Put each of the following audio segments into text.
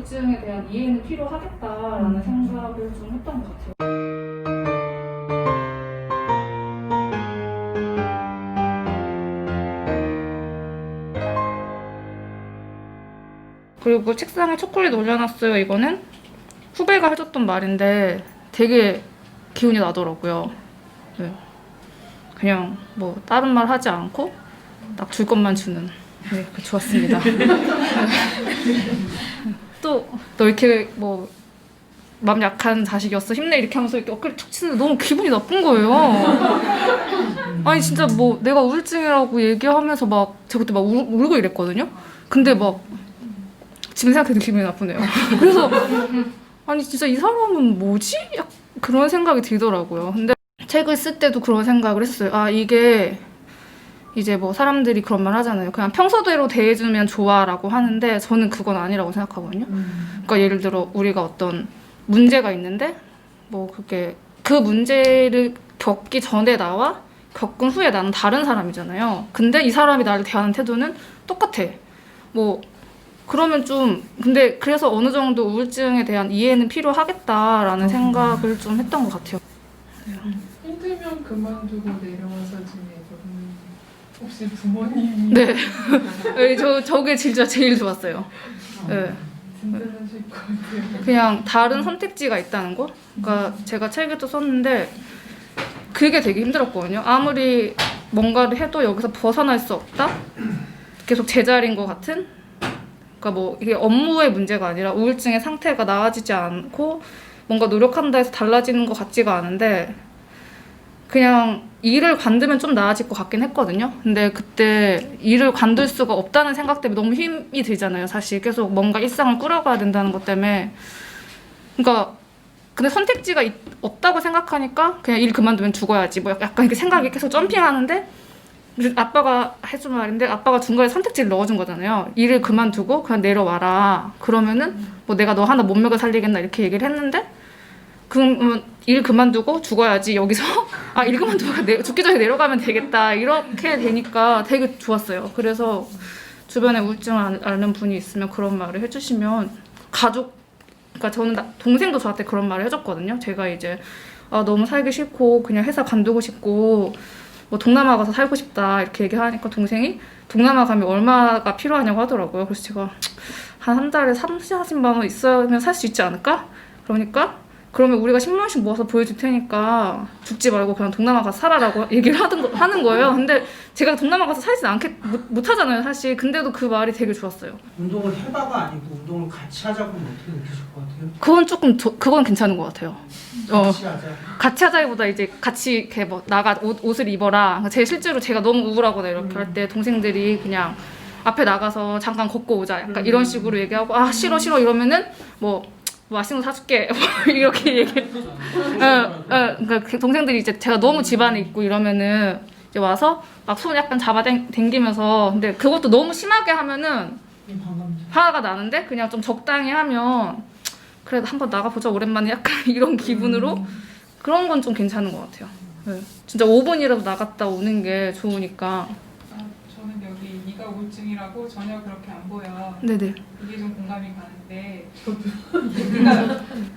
우울증에 대한 이해는 필요하겠다라는 생각을 좀 했던 것 같아요. 그리고 책상에 초콜릿 올려놨어요. 이거는 후배가 해줬던 말인데 되게 기운이 나더라고요. 네. 그냥 뭐 다른 말 하지 않고 딱 줄 것만 주는. 네, 좋았습니다. 또 너 이렇게 뭐 마음 약한 자식이었어 힘내 이렇게 하면서 이렇게 어깨를 툭 치는데 너무 기분이 나쁜 거예요. 아니 진짜 뭐 내가 우울증이라고 얘기하면서 막 제가 그때 막 울고 이랬거든요. 근데 막 지금 생각해도 기분이 나쁘네요. 그래서 아니 진짜 이 사람은 뭐지? 약 그런 생각이 들더라고요. 근데 책을 쓸 때도 그런 생각을 했었어요. 아 이게 이제 뭐 사람들이 그런 말 하잖아요. 그냥 평소대로 대해주면 좋아라고 하는데 저는 그건 아니라고 생각하거든요. 그러니까 예를 들어 우리가 어떤 문제가 있는데 뭐 그게 그 문제를 겪기 전에 나와 겪은 후에 나는 다른 사람이잖아요. 근데 이 사람이 나를 대하는 태도는 똑같아. 뭐 그러면 좀 근데 그래서 어느 정도 우울증에 대한 이해는 필요하겠다라는 생각을 좀 했던 것 같아요. 힘들면 그만두고 내려와서 지내거든요. 혹시 부모님이 네. 저게 진짜 제일 좋았어요. 네. 든든하실 것 같아요. 그냥 다른 선택지가 있다는 거? 그러니까 제가 책에도 썼는데 그게 되게 힘들었거든요. 아무리 뭔가를 해도 여기서 벗어날 수 없다? 계속 제자리인 것 같은? 그러니까 뭐 이게 업무의 문제가 아니라 우울증의 상태가 나아지지 않고 뭔가 노력한다 해서 달라지는 것 같지가 않은데 그냥 일을 관두면 좀 나아질 것 같긴 했거든요. 근데 그때 일을 관둘 수가 없다는 생각 때문에 너무 힘이 들잖아요. 사실 계속 뭔가 일상을 꾸려가야 된다는 것 때문에. 그러니까 근데 선택지가 없다고 생각하니까 그냥 일 그만두면 죽어야지. 뭐 약간 이렇게 생각이 계속 점핑하는데 아빠가 해준 말인데 아빠가 중간에 선택지를 넣어준 거잖아요. 일을 그만두고 그냥 내려와라. 그러면은 뭐 내가 너 하나 못 먹여 살리겠나 이렇게 얘기를 했는데 그럼 일 그만두고 죽어야지 여기서 아 일 그만두고 죽기 전에 내려가면 되겠다 이렇게 되니까 되게 좋았어요. 그래서 주변에 우울증을 앓는 분이 있으면 그런 말을 해주시면 가족 그러니까 저는 동생도 저한테 그런 말을 해줬거든요. 제가 이제 아 너무 살기 싫고 그냥 회사 관두고 싶고 뭐 동남아 가서 살고 싶다 이렇게 얘기하니까 동생이 동남아 가면 얼마가 필요하냐고 하더라고요. 그래서 제가 한 달에 30-40만 원 있으면 살 수 있지 않을까? 그러니까 그러면 우리가 10만 원씩 모아서 보여줄 테니까 죽지 말고 그냥 동남아 가서 살아라고 얘기를 하는 거예요. 근데 제가 동남아 가서 살진 못 하잖아요, 사실. 근데도 그 말이 되게 좋았어요. 운동을 해봐가 아니고 운동을 같이 하자고 하면 어떻게 느끼실 것 같아요? 그건 조금 그건 괜찮은 것 같아요. 같이 하자. 같이 하자기보다 이제 같이 이렇게 뭐 나가 옷을 입어라. 실제로 제가 너무 우울하거나 이렇게 할 때 동생들이 그냥 앞에 나가서 잠깐 걷고 오자. 약간 이런 식으로 얘기하고 아 싫어 이러면은 뭐 맛있는 거 사줄게 이렇게 얘기해. 그러니까 동생들이 이제 제가 너무 집안에 있고 이러면은 이제 와서 막 손 약간 잡아당기면서 근데 그것도 너무 심하게 하면은 화가 나는데 그냥 좀 적당히 하면 그래도 한번 나가보자 오랜만에 약간 이런 기분으로 그런 건 좀 괜찮은 것 같아요. 네. 진짜 5분이라도 나갔다 오는 게 좋으니까. 저는 여기 네가 우울증이라고 전혀 그렇게 안 보여. 네네. 이게 좀 공감이 가는데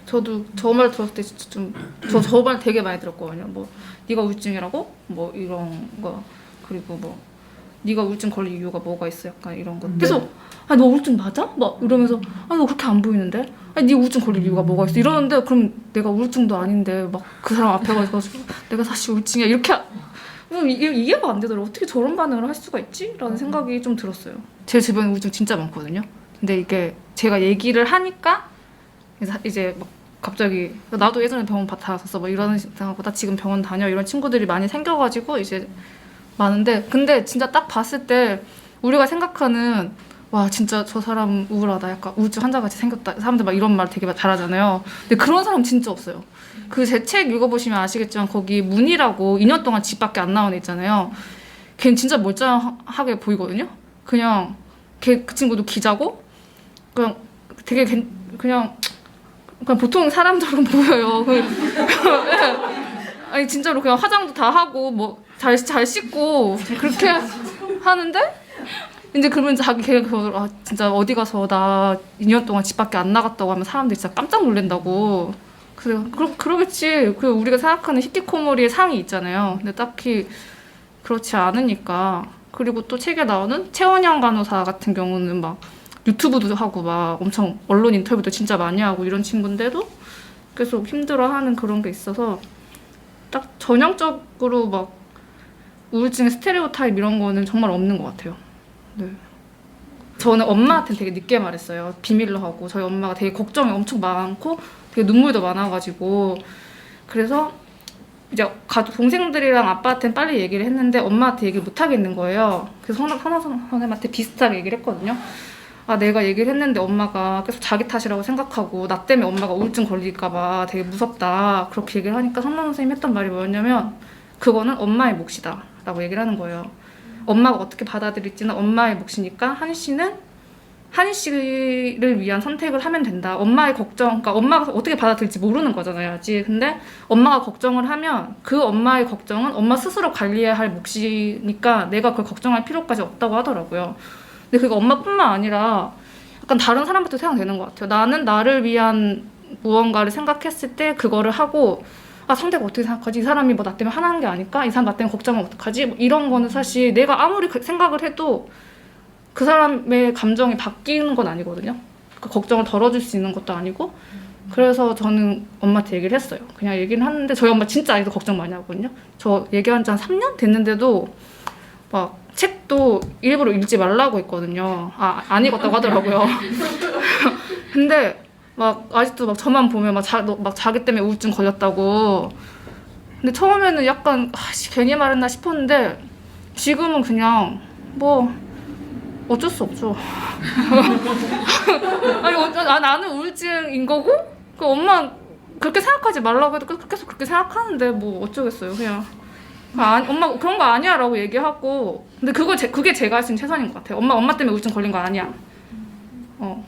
저도 저 말 들었을 때 진짜 좀 저 말 되게 많이 들었거든요. 뭐 네가 우울증이라고? 뭐 이런 거 그리고 뭐 네가 우울증 걸릴 이유가 뭐가 있어? 약간 이런 거. 계속 아 너 우울증 맞아? 막 이러면서 아 너 그렇게 안 보이는데? 아니 네 우울증 걸릴 이유가 뭐가 있어? 이러는데 그럼 내가 우울증도 아닌데 막 그 사람 앞에 가서 내가 사실 우울증이야 이렇게 이해가 안 되더라고. 어떻게 저런 반응을 할 수가 있지? 라는 생각이 좀 들었어요. 제 주변에 우울증 진짜 많거든요. 근데 이게 제가 얘기를 하니까 이제 막 갑자기 나도 예전에 병원 다녔었어 뭐 이런 생각하고 나 지금 병원 다녀 이런 친구들이 많이 생겨가지고 이제 많은데 근데 진짜 딱 봤을 때 우리가 생각하는 와 진짜 저 사람 우울하다 약간 우울증 환자같이 생겼다 사람들 막 이런 말 되게 잘하잖아요. 근데 그런 사람 진짜 없어요. 그 제 책 읽어보시면 아시겠지만 거기 문이라고 2년 동안 집 밖에 안 나온 애 있잖아요. 걔는 진짜 멀쩡하게 보이거든요. 그냥 그 친구도 기자고 그냥 되게 그냥 보통 사람처럼 보여요. 아니 진짜로 그냥 화장도 다 하고 뭐 잘 씻고 그렇게 하는데 이제 그러면 자기 걔가 아, 진짜 어디 가서 나 2년 동안 집 밖에 안 나갔다고 하면 사람들이 진짜 깜짝 놀란다고. 그래서 그러겠지. 그 우리가 생각하는 히키코모리의 상이 있잖아요. 근데 딱히 그렇지 않으니까. 그리고 또 책에 나오는 최원영 간호사 같은 경우는 막 유튜브도 하고 막 엄청 언론 인터뷰도 진짜 많이 하고 이런 친구인데도 계속 힘들어하는 그런 게 있어서 딱 전형적으로 막 우울증의 스테레오타입 이런 거는 정말 없는 것 같아요. 네. 저는 엄마한테 되게 늦게 말했어요. 비밀로 하고 저희 엄마가 되게 걱정이 엄청 많고 되게 눈물도 많아가지고 그래서 이제 동생들이랑 아빠한테는 빨리 얘기를 했는데 엄마한테 얘기를 못 하겠는 거예요. 그래서 선아 선생님한테 비슷하게 얘기를 했거든요. 아 내가 얘기를 했는데 엄마가 계속 자기 탓이라고 생각하고 나 때문에 엄마가 우울증 걸릴까봐 되게 무섭다 그렇게 얘기를 하니까 선아 선생님이 했던 말이 뭐였냐면 그거는 엄마의 몫이다 라고 얘기를 하는 거예요. 엄마가 어떻게 받아들일지는 엄마의 몫이니까 한희 씨를 위한 선택을 하면 된다. 엄마의 걱정, 그러니까 엄마가 어떻게 받아들일지 모르는 거잖아요, 아직. 근데 엄마가 걱정을 하면 그 엄마의 걱정은 엄마 스스로 관리해야 할 몫이니까 내가 그걸 걱정할 필요까지 없다고 하더라고요. 근데 그게 엄마뿐만 아니라 약간 다른 사람한테도 생각되는 것 같아요. 나는 나를 위한 무언가를 생각했을 때 그거를 하고 아 상대가 어떻게 생각하지? 이 사람이 뭐 나 때문에 화나는 게 아닐까? 이 사람 나 때문에 걱정하면 어떡하지? 뭐 이런 거는 사실 내가 아무리 생각을 해도 그 사람의 감정이 바뀌는 건 아니거든요. 그 걱정을 덜어줄 수 있는 것도 아니고 그래서 저는 엄마한테 얘기를 했어요. 그냥 얘기를 하는데 저희 엄마 진짜 아직도 걱정 많이 하거든요. 저 얘기한 지 한 3년 됐는데도 막 책도 일부러 읽지 말라고 했거든요. 안 읽었다고 하더라고요. 근데 막 아직도 막 저만 보면 막 자기 때문에 우울증 걸렸다고. 근데 처음에는 약간 괜히 말했나 싶었는데 지금은 그냥 뭐 어쩔 수 없죠. 아니 나는 우울증인 거고 그 엄마 그렇게 생각하지 말라고 해도 계속 그렇게 생각하는데 뭐 어쩌겠어요. 그냥 엄마 그런 거 아니야 라고 얘기하고 근데 그게 제가 할 수 있는 최선인 것 같아요. 엄마 때문에 우울증 걸린 거 아니야.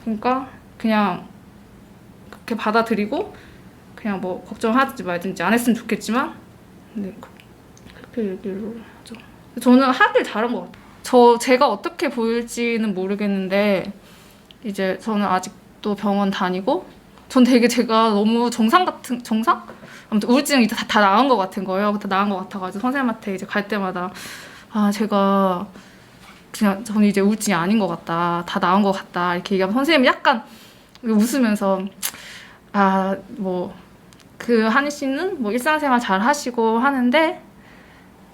그러니까 그냥 그렇게 받아들이고 그냥 뭐 걱정하지 말든지 안 했으면 좋겠지만 네, 그렇게 얘기를 하죠. 저는 하길 잘한 것 같아요. 제가 어떻게 보일지는 모르겠는데 이제 저는 아직도 병원 다니고 전 되게 제가 너무 정상? 아무튼 우울증이 다 나은 것 같은 거예요. 다 나은 것 같아가지고 선생님한테 이제 갈 때마다 제가 그냥 저는 이제 우울증이 아닌 것 같다. 다 나은 것 같다. 이렇게 얘기하면 선생님이 약간 웃으면서 뭐 그 한희 씨는 뭐 일상생활 잘 하시고 하는데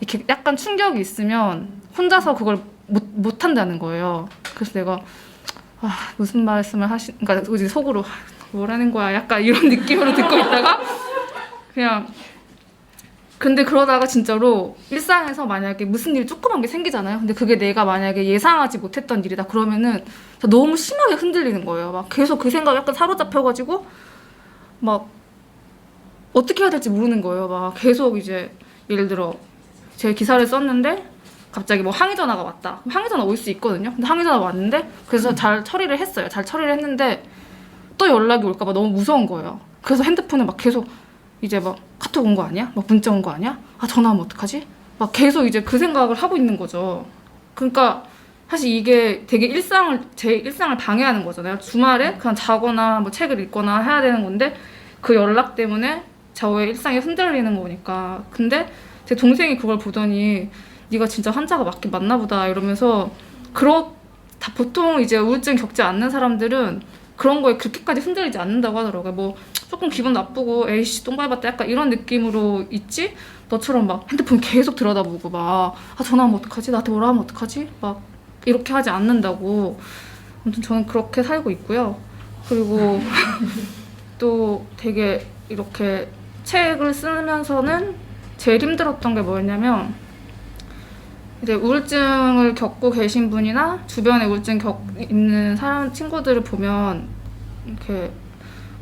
이렇게 약간 충격이 있으면 혼자서 그걸 못 한다는 거예요. 그래서 내가 무슨 말씀을 그러니까 이제 속으로 뭐라는 거야 약간 이런 느낌으로 듣고 있다가 그냥 근데 그러다가 진짜로 일상에서 만약에 무슨 일이 조그만 게 생기잖아요. 근데 그게 내가 만약에 예상하지 못했던 일이다 그러면은 너무 심하게 흔들리는 거예요. 막 계속 그 생각에 약간 사로잡혀가지고 막 어떻게 해야 될지 모르는 거예요. 막 계속 이제 예를 들어 제 기사를 썼는데 갑자기 뭐 항의 전화가 왔다. 항의 전화 올 수 있거든요. 근데 항의 전화가 왔는데 그래서 잘 처리를 했어요. 잘 처리를 했는데 또 연락이 올까 봐 너무 무서운 거예요. 그래서 핸드폰에 막 계속 이제 막 카톡 온 거 아니야? 막 문자 온 거 아니야? 전화하면 어떡하지? 막 계속 이제 그 생각을 하고 있는 거죠. 그러니까 사실 이게 되게 제 일상을 방해하는 거잖아요. 주말에 그냥 자거나 뭐 책을 읽거나 해야 되는 건데 그 연락 때문에 저의 일상이 흔들리는 거니까. 근데 제 동생이 그걸 보더니 네가 진짜 환자가 맞긴 맞나 보다 이러면서 보통 이제 우울증 겪지 않는 사람들은 그런 거에 그렇게까지 흔들리지 않는다고 하더라고요. 뭐 조금 기분 나쁘고 에이씨 똥 밟았다 약간 이런 느낌으로 있지 너처럼 막 핸드폰 계속 들여다보고 막 전화하면 어떡하지? 나한테 뭐라 하면 어떡하지? 막 이렇게 하지 않는다고. 아무튼 저는 그렇게 살고 있고요. 그리고 또 되게 이렇게 책을 쓰면서는 제일 힘들었던 게 뭐였냐면 이제 우울증을 겪고 계신 분이나 주변에 우울증 있는 친구들을 보면 이렇게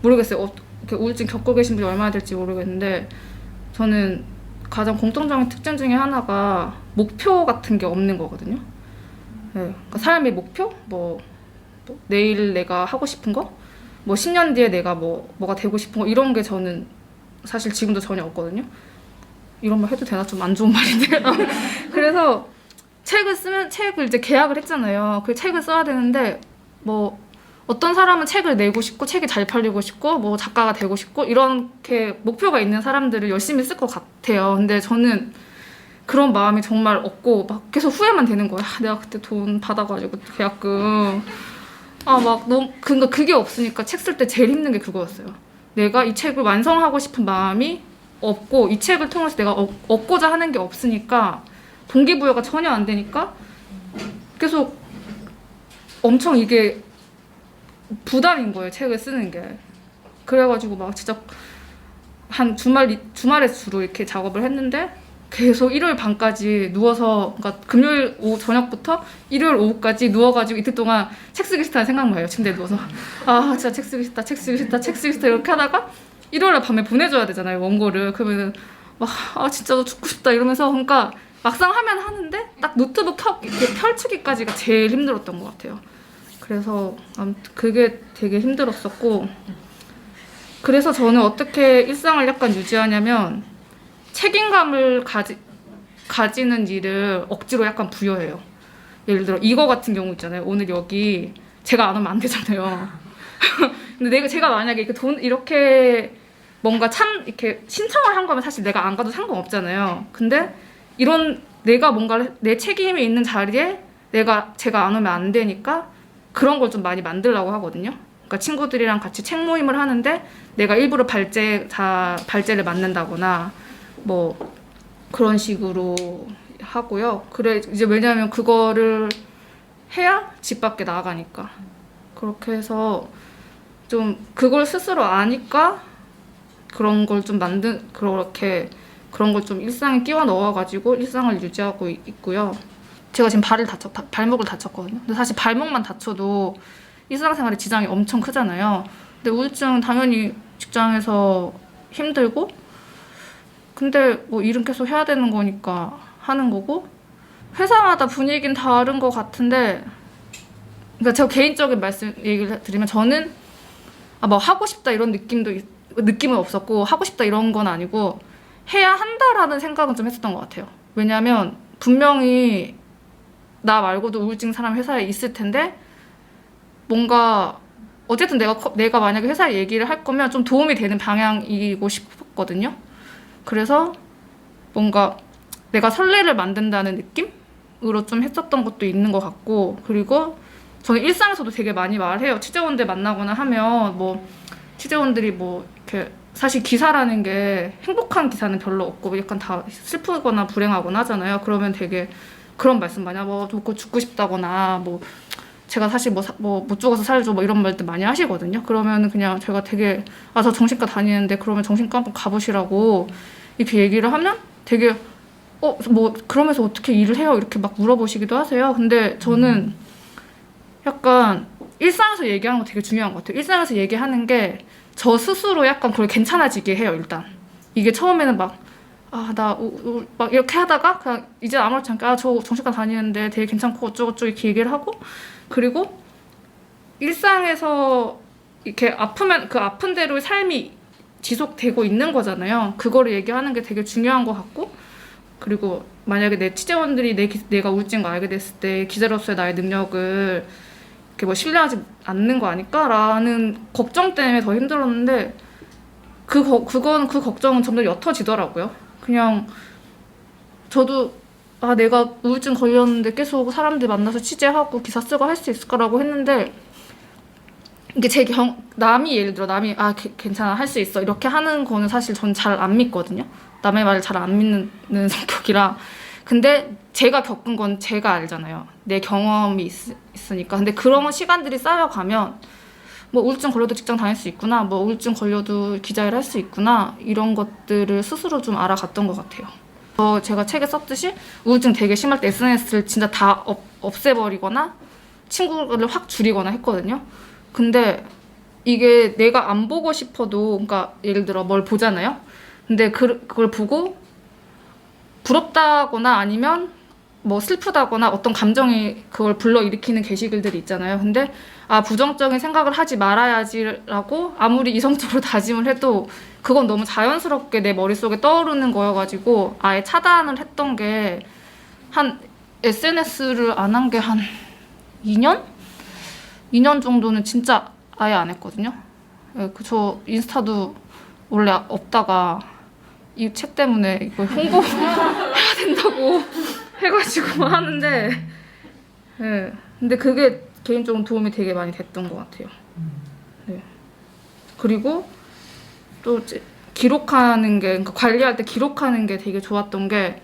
모르겠어요. 이렇게 우울증 겪고 계신 분이 얼마나 될지 모르겠는데 저는 가장 공통적인 특징 중에 하나가 목표 같은 게 없는 거거든요. 네. 그러니까 삶의 목표? 뭐 내일 내가 하고 싶은 거? 뭐 10년 뒤에 내가 뭐가 되고 싶은 거 이런 게 저는 사실 지금도 전혀 없거든요. 이런 말 해도 되나? 좀 안 좋은 말인데요. 그래서 책을 이제 계약을 했잖아요. 그 책을 써야 되는데 뭐 어떤 사람은 책을 내고 싶고 책이 잘 팔리고 싶고 뭐 작가가 되고 싶고 이렇게 목표가 있는 사람들을 열심히 쓸 것 같아요. 근데 저는 그런 마음이 정말 없고 막 계속 후회만 되는 거예요. 내가 그때 돈 받아가지고 계약금 막 너무 그러니까 그게 없으니까 책 쓸 때 제일 힘든 게 그거였어요. 내가 이 책을 완성하고 싶은 마음이 없고 이 책을 통해서 내가 얻고자 하는 게 없으니까 동기부여가 전혀 안 되니까 계속 엄청 이게 부담인 거예요. 책을 쓰는 게. 그래가지고 막 진짜 한 주말에 주로 이렇게 작업을 했는데 계속 일요일 밤까지 누워서 그러니까 금요일 오후 저녁부터 일요일 오후까지 누워가지고 이틀 동안 책 쓰기 싫다는 생각만 해요. 침대에 누워서 진짜 책 쓰기 싫다 책 쓰기 싫다 책 쓰기 싫다 이렇게 하다가 일요일날 밤에 보내줘야 되잖아요. 원고를. 그러면은 막 진짜 너 죽고 싶다 이러면서 그러니까 막상 하면 하는데 딱 노트북 이렇게 펼치기까지가 제일 힘들었던 것 같아요. 그래서 아무튼 그게 되게 힘들었었고 그래서 저는 어떻게 일상을 약간 유지하냐면 책임감을 가지는 일을 억지로 약간 부여해요. 예를 들어 이거 같은 경우 있잖아요. 오늘 여기 제가 안 오면 안 되잖아요. 근데 제가 만약에 이렇게 뭔가 이렇게 신청을 한 거면 사실 내가 안 가도 상관없잖아요. 근데 내가 뭔가를 내 책임이 있는 자리에 제가 안 오면 안 되니까 그런 걸 좀 많이 만들려고 하거든요. 그러니까 친구들이랑 같이 책 모임을 하는데 내가 일부러 발제를 맡는다거나 뭐 그런 식으로 하고요. 그래 이제 왜냐하면 그거를 해야 집 밖에 나가니까 그렇게 해서 좀 그걸 스스로 아니까 그런 걸 좀 그런 걸 좀 일상에 끼워 넣어가지고 일상을 유지하고 있고요. 제가 지금 발목을 다쳤거든요. 근데 사실 발목만 다쳐도 일상생활에 지장이 엄청 크잖아요. 근데 우울증은 당연히 직장에서 힘들고 근데 뭐 일은 계속 해야 되는 거니까 하는 거고 회사마다 분위기는 다른 것 같은데 그러니까 제가 개인적인 얘기를 드리면 저는 뭐 하고 싶다 이런 느낌은 없었고 하고 싶다 이런 건 아니고 해야 한다라는 생각은 좀 했었던 것 같아요. 왜냐하면 분명히 나 말고도 우울증 사람 회사에 있을 텐데 뭔가 어쨌든 내가 만약에 회사에 얘기를 할 거면 좀 도움이 되는 방향이고 싶었거든요. 그래서 뭔가 내가 선례를 만든다는 느낌으로 좀 했었던 것도 있는 것 같고 그리고 저는 일상에서도 되게 많이 말해요. 취재원들 만나거나 하면 뭐 취재원들이 뭐 이렇게 사실 기사라는 게 행복한 기사는 별로 없고 약간 다 슬프거나 불행하거나 하잖아요. 그러면 되게 그런 말씀 많이 하고 뭐 죽고 싶다거나 뭐 제가 사실 못 죽어서 살죠 뭐 이런 말들 많이 하시거든요. 그러면 그냥 제가 되게 저 정신과 다니는데 그러면 정신과 한번 가보시라고 이렇게 얘기를 하면 되게 뭐 그러면서 어떻게 일을 해요 이렇게 막 물어보시기도 하세요. 근데 저는 약간 일상에서 얘기하는 거 되게 중요한 것 같아요. 일상에서 얘기하는 게 저 스스로 약간 그걸 괜찮아지게 해요. 일단 이게 처음에는 막 이렇게 하다가 그냥 이제 아무렇지 않게 저 정신과 다니는데 되게 괜찮고 어쩌고저쩌고 이렇게 얘기를 하고 그리고 일상에서 이렇게 아프면 그 아픈 대로의 삶이 지속되고 있는 거잖아요. 그거를 얘기하는 게 되게 중요한 것 같고 그리고 만약에 내 취재원들이 내가 우울증 걸 알게 됐을 때 기자로서의 나의 능력을 이렇게 뭐 신뢰하지 않는 거 아닐까라는 걱정 때문에 더 힘들었는데 그 걱정은 점점 옅어지더라고요. 그냥 저도 내가 우울증 걸렸는데 계속 사람들 만나서 취재하고 기사 쓰고 할 수 있을까라고 했는데 이게 남이 예를 들어 괜찮아 할 수 있어 이렇게 하는 거는 사실 전 잘 안 믿거든요. 남의 말을 잘 안 믿는 성격이라. 근데 제가 겪은 건 제가 알잖아요. 내 경험이 있으니까. 근데 그런 시간들이 쌓여가면 뭐 우울증 걸려도 직장 다닐 수 있구나, 뭐 우울증 걸려도 기자일 할 수 있구나 이런 것들을 스스로 좀 알아갔던 것 같아요. 제가 책에 썼듯이 우울증 되게 심할 때 SNS를 진짜 다 없애버리거나 친구를 확 줄이거나 했거든요. 근데 이게 내가 안 보고 싶어도 그러니까 예를 들어 뭘 보잖아요. 근데 그걸 보고 부럽다거나 아니면 뭐 슬프다거나 어떤 감정이 그걸 불러일으키는 게시글들이 있잖아요. 근데 부정적인 생각을 하지 말아야지라고 아무리 이성적으로 다짐을 해도 그건 너무 자연스럽게 내 머릿속에 떠오르는 거여가지고 아예 차단을 했던 게 한 SNS를 안 한 게 한 2년? 2년 정도는 진짜 아예 안 했거든요. 예, 저 인스타도 원래 없다가 이 책 때문에 이거 홍보해야 된다고 해가지고 하는데, 예. 근데 그게 개인적으로 도움이 되게 많이 됐던 것 같아요. 네. 그리고 또 이제 기록하는 게, 그러니까 관리할 때 기록하는 게 되게 좋았던 게,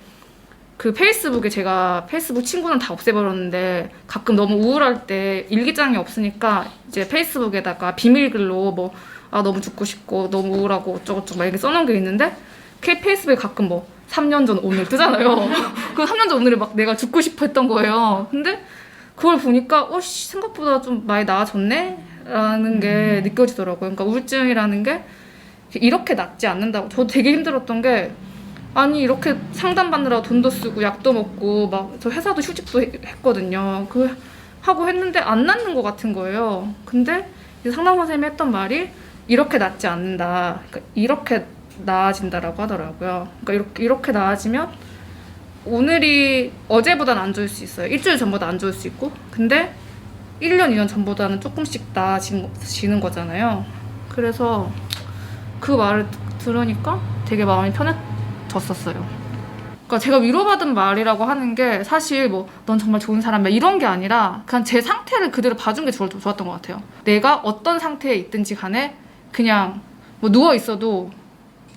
그 페이스북에 제가 페이스북 친구는 다 없애버렸는데 가끔 너무 우울할 때 일기장이 없으니까 이제 페이스북에다가 비밀글로 뭐 너무 죽고 싶고 너무 우울하고 어쩌고저쩌고 막 이렇게 써놓은 게 있는데, 페이스북에 가끔 뭐 3년 전 오늘 뜨잖아요. 그 3년 전 오늘에 막 내가 죽고 싶어 했던 거예요. 근데 그걸 보니까 생각보다 좀 많이 나아졌네? 라는 게 느껴지더라고요. 그러니까 우울증이라는 게 이렇게 낫지 않는다고. 저도 되게 힘들었던 게, 아니 이렇게 상담받느라 돈도 쓰고 약도 먹고 막 저 회사도 휴직도 했거든요. 그 하고 했는데 안 낫는 것 같은 거예요. 근데 이제 상담 선생님이 했던 말이 이렇게 낫지 않는다. 그러니까 이렇게 나아진다라고 하더라고요. 그러니까 이렇게 나아지면 오늘이 어제보다는 안 좋을 수 있어요. 일주일 전보다 안 좋을 수 있고, 근데 1년, 2년 전보다는 조금씩 나아지는 거잖아요. 그래서 그 말을 들으니까 되게 마음이 편해졌었어요. 그러니까 제가 위로받은 말이라고 하는 게 사실 뭐 넌 정말 좋은 사람이야 이런 게 아니라 그냥 제 상태를 그대로 봐준 게 좋았던 것 같아요. 내가 어떤 상태에 있든지 간에 그냥 뭐 누워 있어도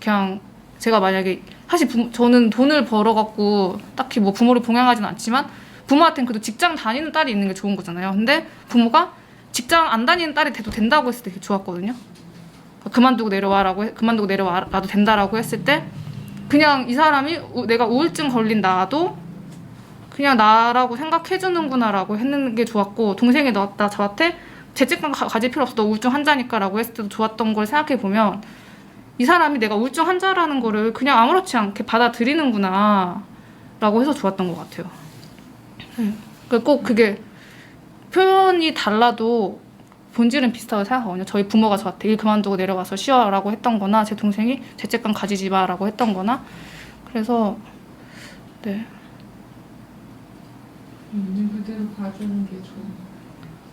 그냥 제가 만약에 사실 저는 돈을 벌어갖고 딱히 뭐 부모를 봉양하지는 않지만 부모한테는 그래도 직장 다니는 딸이 있는 게 좋은 거잖아요. 근데 부모가 직장 안 다니는 딸이 돼도 된다고 했을 때 되게 좋았거든요. 그만두고 내려와라도 된다라고 했을 때 그냥 이 사람이 내가 우울증 걸린 나도 그냥 나라고 생각해주는구나라고 했는 게 좋았고, 동생이 저한테 죄책감 가질 필요 없어 너 우울증 환자니까 라고 했을 때도 좋았던 걸 생각해보면 이 사람이 내가 우울증 환자라는 거를 그냥 아무렇지 않게 받아들이는구나 라고 해서 좋았던 것 같아요. 꼭 그게 표현이 달라도 본질은 비슷하다고 생각하거든요. 저희 부모가 저한테 일 그만두고 내려와서 쉬어라고 했던 거나 제 동생이 죄책감 가지지 마라고 했던 거나, 그래서 네. 있는 그대로 봐주는 게 좋은.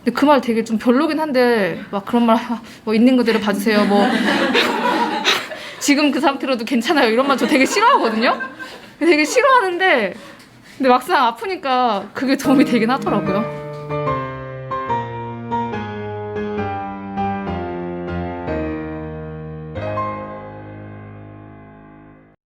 근데 그 말 되게 좀 별로긴 한데 막 그런 말 뭐 있는 그대로 봐주세요 뭐 지금 그 상태로도 괜찮아요 이런 말 저 되게 싫어하거든요. 되게 싫어하는데 근데 막상 아프니까 그게 도움이 되긴 하더라고요.